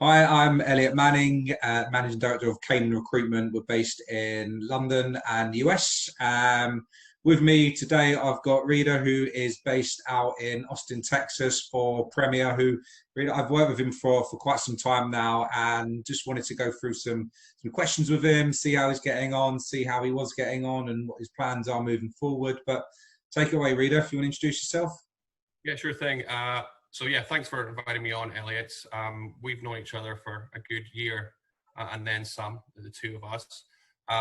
Hi, I'm Elliot Manning, Managing Director of Kayman Recruitment. We're based in London and the US. With me today, I've got Ridha, who is based out in Austin, Texas for Premier, Ridha, I've worked with him for quite some time now and just wanted to go through some questions with him, see how he's getting on, see how he was getting on and what his plans are moving forward. But take it away, Ridha, if you want to introduce yourself. Yeah, sure thing. So yeah, thanks for inviting me on, Elliot. We've known each other for a good year and then some, the two of us.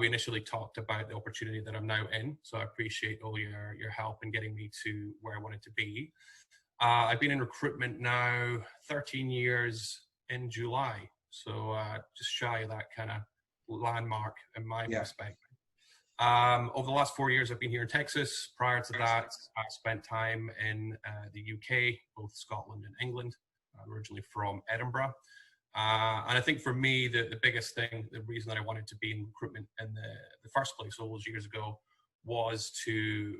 We initially talked about the opportunity that I'm now in, so I appreciate all your help in getting me to where I wanted to be. I've been in recruitment now 13 years in July, so just shy of that kind of landmark in my Yeah. perspective. Over the last 4 years, I've been here in Texas. Prior to that, I spent time in the UK, both Scotland and England. I'm originally from Edinburgh. And I think for me, the biggest thing, the reason that I wanted to be in recruitment in the first place all those years ago was to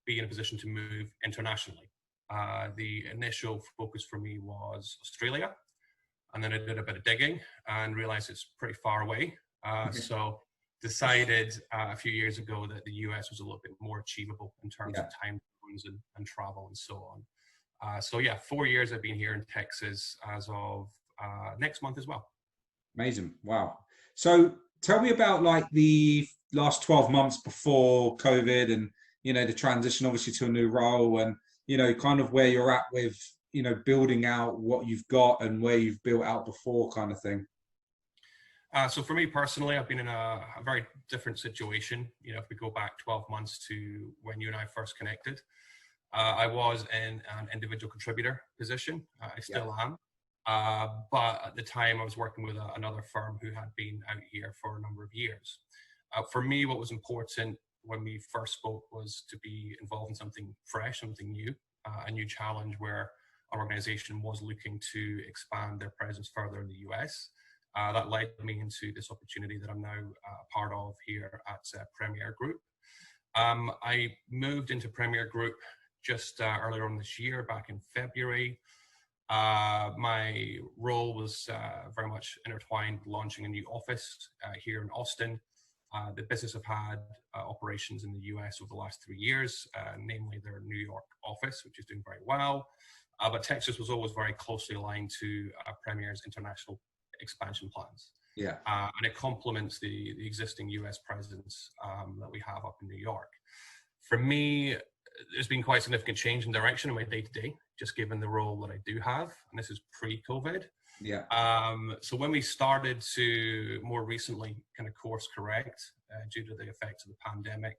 be in a position to move internationally. The initial focus for me was Australia. And then I did a bit of digging and realized it's pretty far away. So decided a few years ago that the US was a little bit more achievable in terms of time zones and travel and so on. So yeah, 4 years I've been here in Texas as of next month as well. Amazing. Wow. So tell me about like the last 12 months before COVID and, the transition obviously to a new role and, kind of where you're at with, building out what you've got and where you've built out before kind of thing. So for me personally, I've been in a very different situation. If we go back 12 months to when you and I first connected, I was in an individual contributor position. I still am. But at the time I was working with another firm who had been out here for a number of years. For me, what was important when we first spoke was to be involved in something fresh, something new, a new challenge where our organization was looking to expand their presence further in the US. That led me into this opportunity that I'm now part of here at Premier Group. I moved into Premier Group just earlier on this year, back in February. My role was very much intertwined with launching a new office here in Austin. The business have had operations in the US over the last 3 years, namely their New York office, which is doing very well. But Texas was always very closely aligned to Premier's international expansion plans. And it complements the existing US presence that we have up in New York. For me, there's been quite significant change in direction in my day-to-day, just given the role that I do have, and this is pre-COVID. So when we started to more recently kind of course correct due to the effects of the pandemic,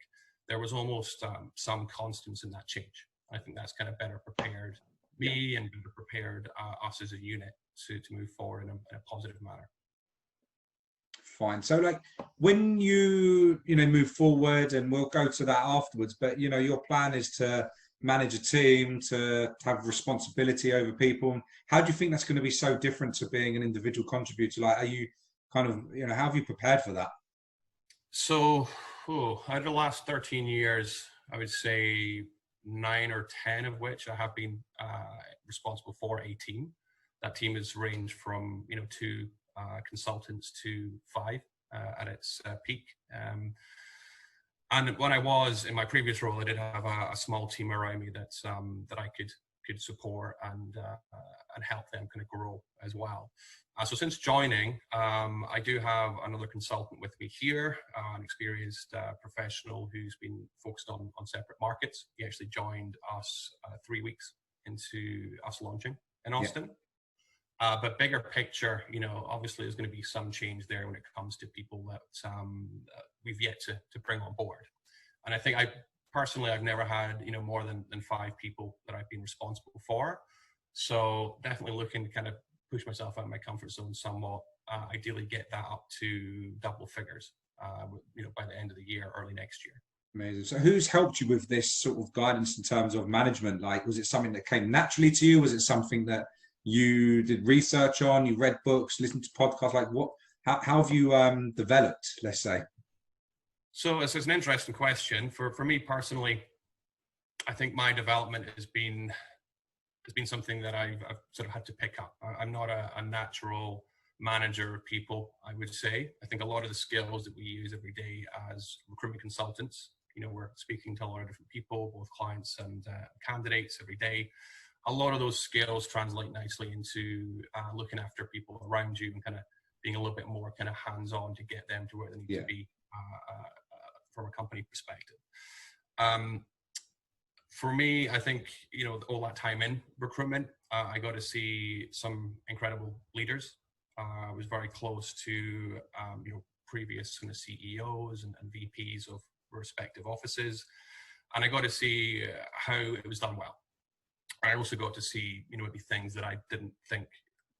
there was almost some constants in that change. I think that's kind of better prepared me and better prepared us as a unit to move forward in a positive manner. Fine. So like when you move forward, and we'll go to that afterwards, but your plan is to manage a team, to have responsibility over people. How do you think that's going to be so different to being an individual contributor? Like, are you kind of, how have you prepared for that? So out of the last 13 years, I would say 9 or 10 of which I have been responsible for a team. That team has ranged from 2 consultants to 5 at its peak. And when I was in my previous role, I did have a small team around me that I could support and help them kind of grow as well. So since joining, I do have another consultant with me here, an experienced professional who's been focused on separate markets. He actually joined us 3 weeks into us launching in Austin. But bigger picture, obviously there's going to be some change there when it comes to people that we've yet to bring on board. And I think I've never had, more than 5 people that I've been responsible for. So definitely looking to kind of push myself out of my comfort zone somewhat, ideally get that up to double figures, by the end of the year, early next year. Amazing. So who's helped you with this sort of guidance in terms of management? Like, was it something that came naturally to you? Was it something that you did research on, you read books, listened to podcasts? Like how have you developed, let's say? So it's an interesting question. For me personally, I think my development has been has been something that I've sort of had to pick up. I'm not a natural manager of people, I would say. I think a lot of the skills that we use every day as recruitment consultants, we're speaking to a lot of different people, both clients and candidates every day. A lot of those skills translate nicely into looking after people around you and kind of being a little bit more kind of hands-on to get them to where they need to be from a company perspective. For me, I think, all that time in recruitment, I got to see some incredible leaders. I was very close to, previous kind of CEOs and VPs of respective offices. And I got to see how it was done well. I also got to see, maybe things that I didn't think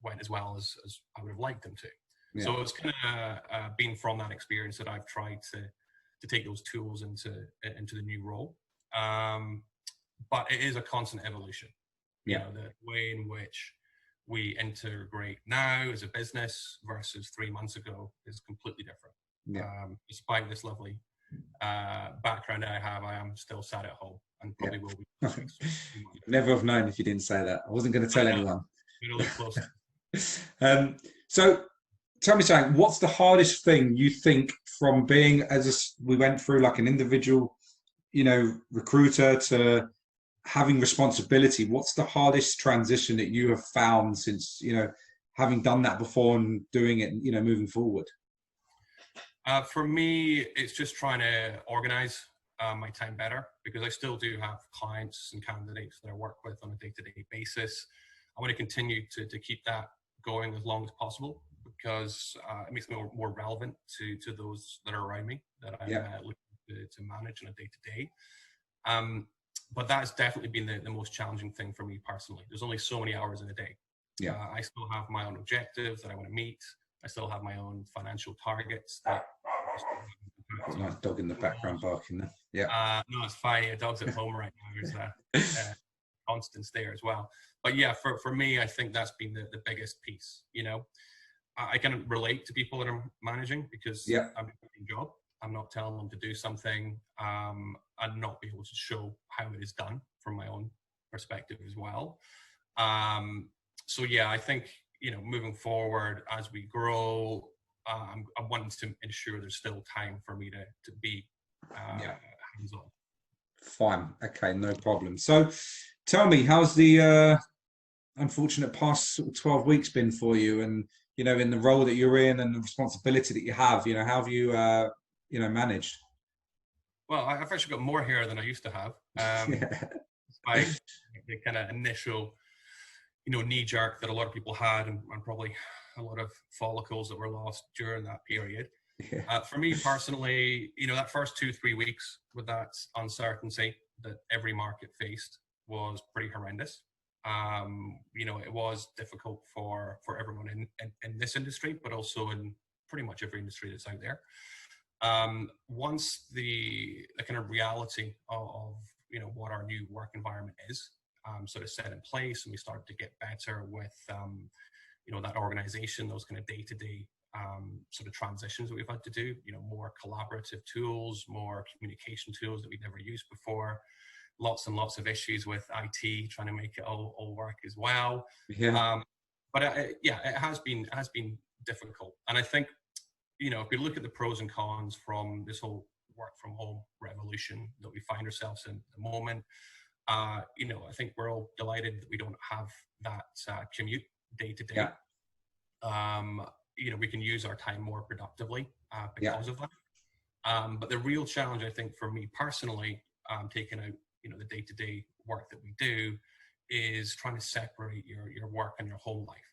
went as well as I would have liked them to. Yeah. So it's kind of been from that experience that I've tried to take those tools into the new role. But it is a constant evolution. Yeah. The way in which we integrate now as a business versus 3 months ago is completely different. Yeah. Despite this lovely background I have, I am still sat at home and probably will be. Never have known if you didn't say that. I wasn't going to tell anyone. Really close. So tell me something, what's the hardest thing you think from being, we went through like an individual, recruiter to having responsibility? What's the hardest transition that you have found since, having done that before and doing it, moving forward? For me, it's just trying to organize my time better, because I still do have clients and candidates that I work with on a day-to-day basis. I want to continue to keep that going as long as possible, because it makes me more relevant to those that are around me that I'm looking to manage on a day-to-day. But that's definitely been the most challenging thing for me personally. There's only so many hours in a day. Yeah. I still have my own objectives that I want to meet. I still have my own financial targets. Got a nice dog in the background barking there. Yeah. No, it's fine. A dog's at home right now. There's constants there as well. But yeah, for me, I think that's been the biggest piece. I can relate to people that I'm managing, because I'm doing a job. I'm not telling them to do something and not be able to show how it is done from my own perspective as well. So yeah, I think, moving forward as we grow, I'm wanting to ensure there's still time for me to be hands-on. Fine. Okay, no problem. So tell me, how's the unfortunate past sort of 12 weeks been for you? And, in the role that you're in and the responsibility that you have, how have you, managed? Well, I've actually got more hair than I used to have. Despite the kind of initial, knee jerk that a lot of people had, and probably a lot of follicles that were lost during that period. Yeah. For me personally, that first 2-3 weeks with that uncertainty that every market faced was pretty horrendous. It was difficult for everyone in this industry, but also in pretty much every industry that's out there. Once the kind of reality of what our new work environment is sort of set in place, and we started to get better with that organization, those kind of day-to-day sort of transitions that we've had to do, more collaborative tools, more communication tools that we've never used before, lots and lots of issues with IT trying to make it all work as well. Yeah. But it has been difficult, and I think if we look at the pros and cons from this whole work from home revolution that we find ourselves in at the moment, I think we're all delighted that we don't have that commute day to day. We can use our time more productively because of that. But the real challenge, I think, for me personally, taking out the day to day work that we do, is trying to separate your work and your home life.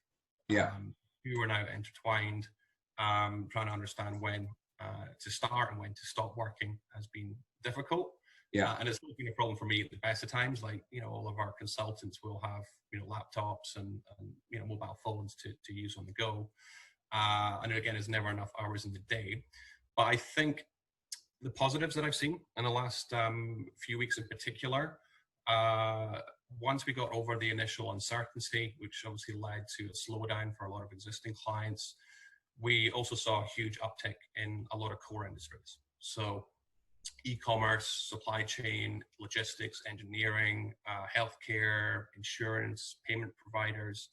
You are now intertwined. Trying to understand when to start and when to stop working has been difficult. And it's been a problem for me at the best of times. Like, all of our consultants will have, laptops and mobile phones to use on the go. And again, there's never enough hours in the day. But I think the positives that I've seen in the last few weeks in particular, once we got over the initial uncertainty, which obviously led to a slowdown for a lot of existing clients, we also saw a huge uptick in a lot of core industries. So, e-commerce, supply chain, logistics, engineering, healthcare, insurance, payment providers.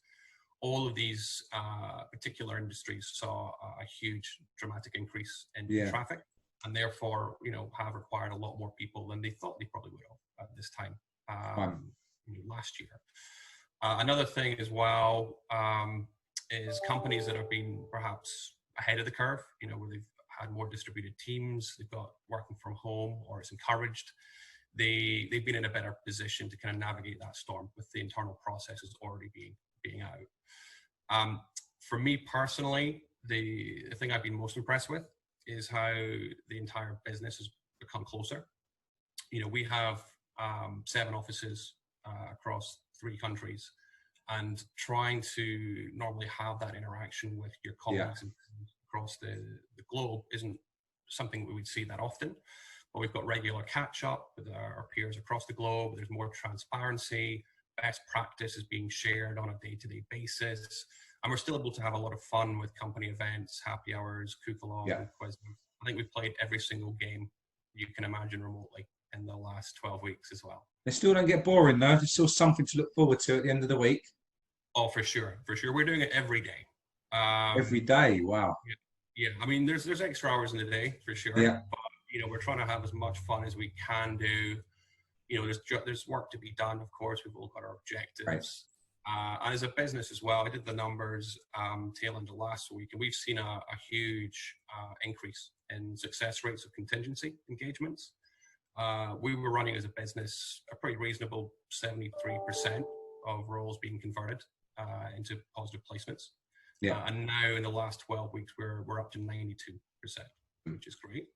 All of these particular industries saw a huge dramatic increase in traffic, and therefore, have required a lot more people than they thought they probably would have at this time last year. Another thing as well is companies that have been perhaps ahead of the curve, where they've had more distributed teams, they've got working from home, or it's encouraged. They've been in a better position to kind of navigate that storm with the internal processes already being out. For me personally, the thing I've been most impressed with is how the entire business has become closer. We have 7 offices across 3 countries, and trying to normally have that interaction with your colleagues across the globe isn't something we would see that often. But we've got regular catch up with our peers across the globe. There's more transparency. Best practice is being shared on a day-to-day basis. And we're still able to have a lot of fun with company events, happy hours, cook-along, quizzes. I think we've played every single game you can imagine remotely in the last 12 weeks as well. They still don't get boring though. There's still something to look forward to at the end of the week. Oh, for sure. We're doing it every day. Every day, wow. Yeah. I mean, there's extra hours in the day for sure. Yeah. But we're trying to have as much fun as we can do. There's work to be done. Of course, we've all got our objectives. Right. And as a business as well, I did the numbers tail end of last week, and we've seen a huge increase in success rates of contingency engagements. We were running as a business a pretty reasonable 73% of roles being converted into positive placements. Yeah. And now in the last 12 weeks, we're up to 92%, which is great.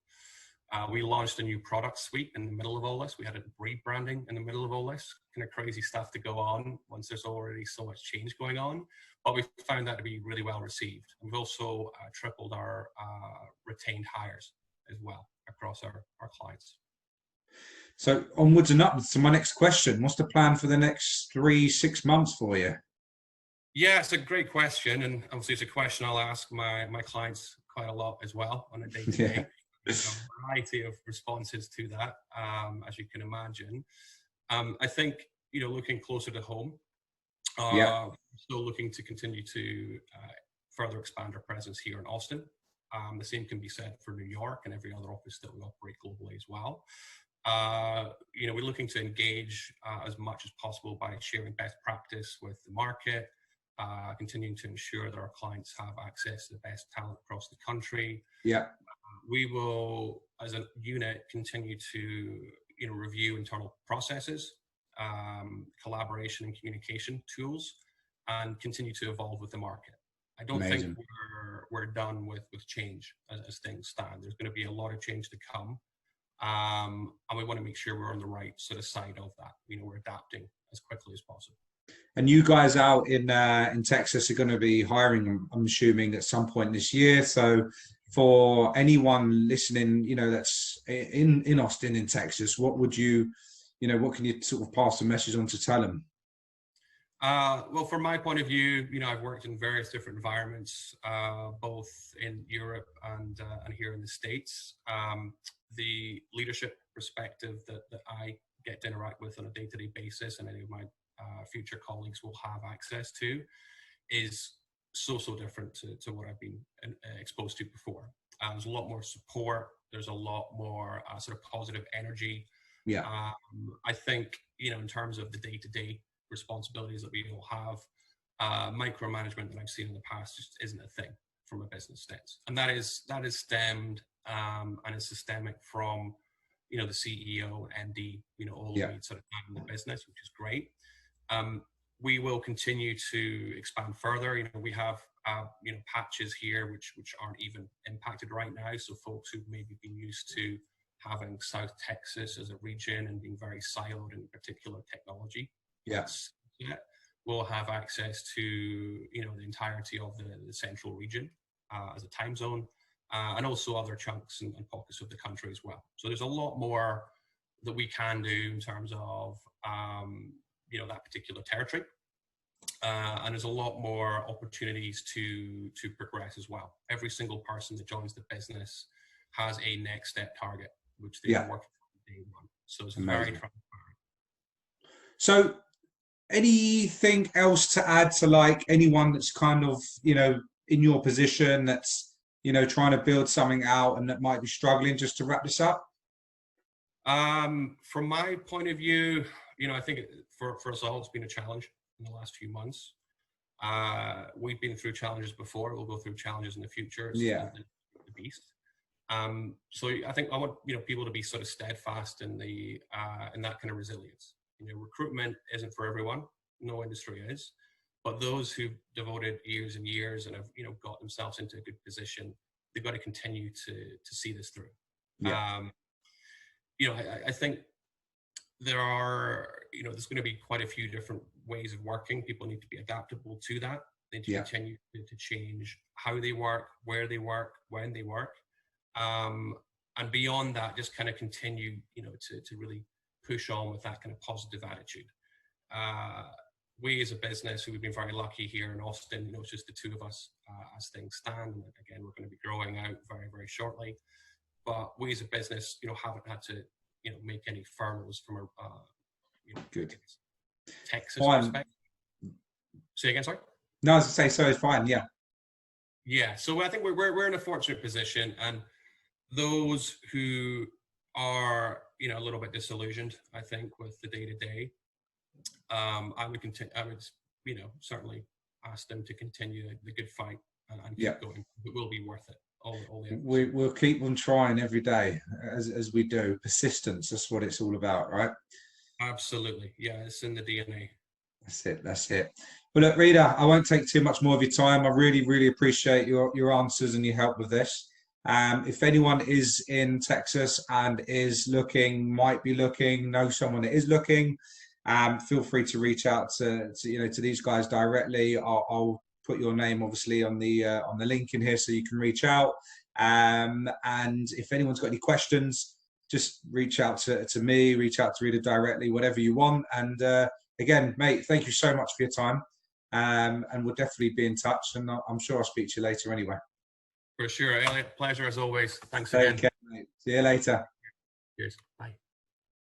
We launched a new product suite in the middle of all this. We had a rebranding in the middle of all this. Kind of crazy stuff to go on once there's already so much change going on. But we found that to be really well received. We've also tripled our retained hires as well across our clients. So onwards and upwards to my next question. What's the plan for the next 3-6 months for you? Yeah, it's a great question. And obviously it's a question I'll ask my clients quite a lot as well on a day-to-day. Yeah. There's a variety of responses to that, as you can imagine. I think, looking closer to home, still looking to continue to further expand our presence here in Austin. The same can be said for New York and every other office that we operate globally as well. We're looking to engage as much as possible by sharing best practice with the market, continuing to ensure that our clients have access to the best talent across the country. Yeah. We will, as a unit, continue to review internal processes, collaboration and communication tools, and continue to evolve with the market. I don't think we're done with change as things stand. There's going to be a lot of change to come. And we want to make sure we're on the right sort of side of that. We're adapting as quickly as possible. And you guys out in Texas are going to be hiring, I'm assuming, at some point this year. So for anyone listening, that's in Austin, in Texas, what would you, what can you sort of pass the message on to tell them? Well, from my point of view, I've worked in various different environments, both in Europe and here in the States. The leadership perspective that I get to interact with on a day-to-day basis, and any of my future colleagues will have access to, is so different to what I've been exposed to before. There's a lot more support. There's a lot more sort of positive energy. Yeah. I think, in terms of the day-to-day responsibilities that we all have, micromanagement that I've seen in the past just isn't a thing from a business stance. And that is stemmed and is systemic from, the CEO and MD, all the way sort of in the business, which is great. We will continue to expand further. We have, patches here which aren't even impacted right now. So folks who've maybe been used to having South Texas as a region and being very siloed in particular technology. Yes. Will have access to, the entirety of the central region as a time zone, and also other chunks and pockets of the country as well. So there's a lot more that we can do in terms of, that particular territory. And there's a lot more opportunities to progress as well. Every single person that joins the business has a next step target which they were working on day one. So it's very transparent. So anything else to add to like anyone that's kind of, you know, in your position that's, you know, trying to build something out and that might be struggling, just to wrap this up? From my point of view, you know, I think for us all, it's been a challenge in the last few months. We've been through challenges before. We'll go through challenges in the future. It's the beast. So I think I want, you know, people to be sort of steadfast in the in that kind of resilience. You know, recruitment isn't for everyone. No industry is. But those who've devoted years and years and have, you know, got themselves into a good position, they've got to continue to see this through. Yeah. You know, I think there are, you know, there's going to be quite a few different ways of working. People need to be adaptable to that. They need to continue to change how they work, where they work, when they work. And beyond that, just kind of continue, you know, to really push on with that kind of positive attitude. We as a business, we've been very lucky here in Austin, you know, it's just the two of us as things stand. And again, we're going to be growing out very, very shortly. But we as a business, you know, haven't had to, you know, make any furloughs from a, you know, good Texas perspective. Say again, sorry? No, I was going to say, so it's fine, yeah. Yeah, so I think we're in a fortunate position, and those who are, you know, a little bit disillusioned, I think, with the day-to-day, I would, you know, certainly ask them to continue the good fight and keep going. It will be worth it. We'll keep on trying every day, as we do. Persistence, that's what it's all about, right? Absolutely. Yeah, it's in the DNA. That's it. Well, look, Ridha, I won't take too much more of your time. I really, really appreciate your answers and your help with this. If anyone is in Texas and is looking, might be looking, know someone that is looking, feel free to reach out to you know, to these guys directly. I'll put your name obviously on the link in here so you can reach out. And if anyone's got any questions, just reach out to me, reach out to Ridha directly, whatever you want. And again, mate, thank you so much for your time. And we'll definitely be in touch. And I'm sure I'll speak to you later anyway. For sure, Elliot. Pleasure as always. Thanks again. Take care, mate. See you later. Cheers. Bye.